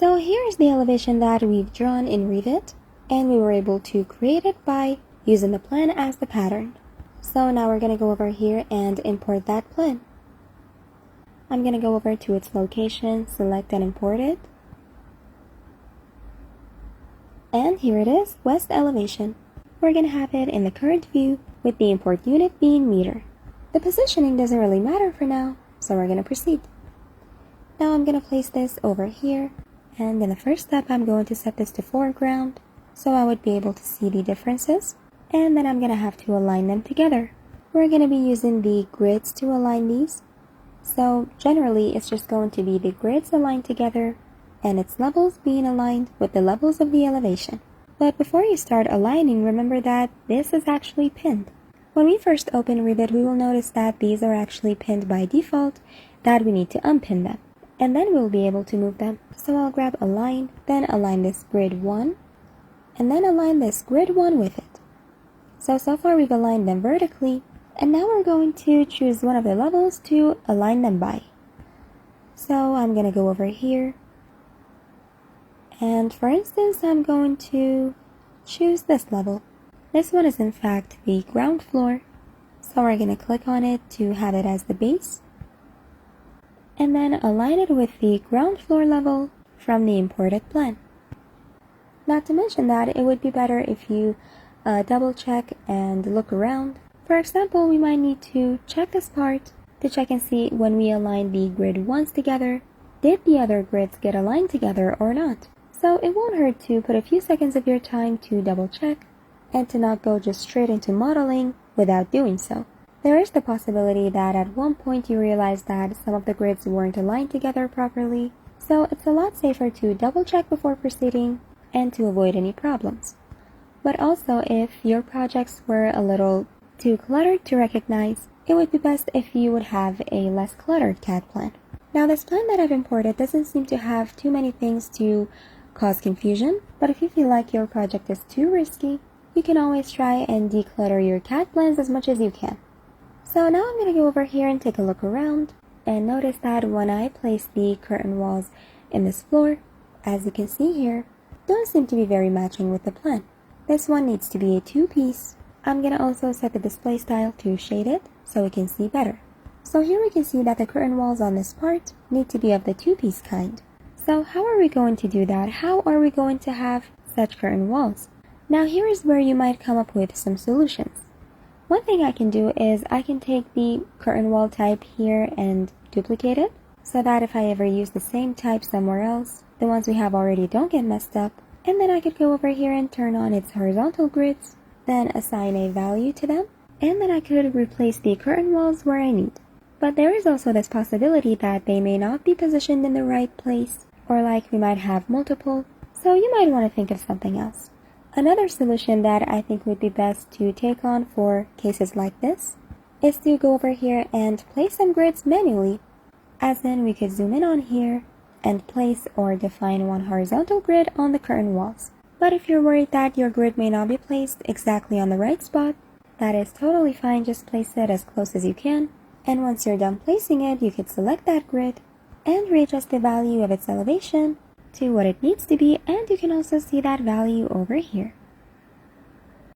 So here is the elevation that we've drawn in Revit, and we were able to create it by using the plan as the pattern. So now we're going to go over here and import that plan. I'm going to go over to its location, select and import it. And here it is, west elevation. We're going to have it in the current view with the import unit being meter. The positioning doesn't really matter for now, so we're going to proceed. Now I'm going to place this over here, and in the first step I'm going to set this to foreground so I would be able to see the differences, and then I'm going to have to align them together. We're going to be using the grids to align these. So generally it's just going to be the grids aligned together and its levels being aligned with the levels of the elevation. But before you start aligning, remember that this is actually pinned. When we first open Revit, we will notice that these are actually pinned by default, that we need to unpin them. And then we'll be able to move them. So I'll grab align, then align this grid 1, and then align this grid 1 with it. So far we've aligned them vertically, and now we're going to choose one of the levels to align them by. So I'm going to go over here, and for instance I'm going to choose this level. This one is in fact the ground floor, so we're going to click on it to have it as the base, and then align it with the ground floor level from the imported plan. Not to mention that it would be better if you double check and look around. For example, we might need to check this part to check and see when we align the grid 1s together, did the other grids get aligned together or not? So it won't hurt to put a few seconds of your time to double check and to not go just straight into modeling without doing so. There is the possibility that at one point you realize that some of the grids weren't aligned together properly, so it's a lot safer to double check before proceeding and to avoid any problems. But also, if your projects were a little too cluttered to recognize, it would be best if you would have a less cluttered CAD plan. Now this plan that I've imported doesn't seem to have too many things to cause confusion, but if you feel like your project is too risky, you can always try and declutter your CAD plans as much as you can. So now I'm going to go over here and take a look around, and notice that when I place the curtain walls in this floor, as you can see here, don't seem to be very matching with the plan. This one needs to be a 2-piece. I'm going to also set the display style to shade it so we can see better. So here we can see that the curtain walls on this part need to be of the 2-piece kind. So how are we going to do that? How are we going to have such curtain walls? Now here is where you might come up with some solutions. One thing I can do is I can take the curtain wall type here and duplicate it so that if I ever use the same type somewhere else, the ones we have already don't get messed up. And then I could go over here and turn on its horizontal grids, then assign a value to them, and then I could replace the curtain walls where I need. But there is also this possibility that they may not be positioned in the right place, or like we might have multiple, so you might want to think of something else. Another solution that I think would be best to take on for cases like this is to go over here and place some grids manually, as in we could zoom in on here and place or define one horizontal grid on the curtain walls. But if you're worried that your grid may not be placed exactly on the right spot, that is totally fine. Just place it as close as you can, and once you're done placing it, you could select that grid and readjust the value of its elevation to what it needs to be, and you can also see that value over here.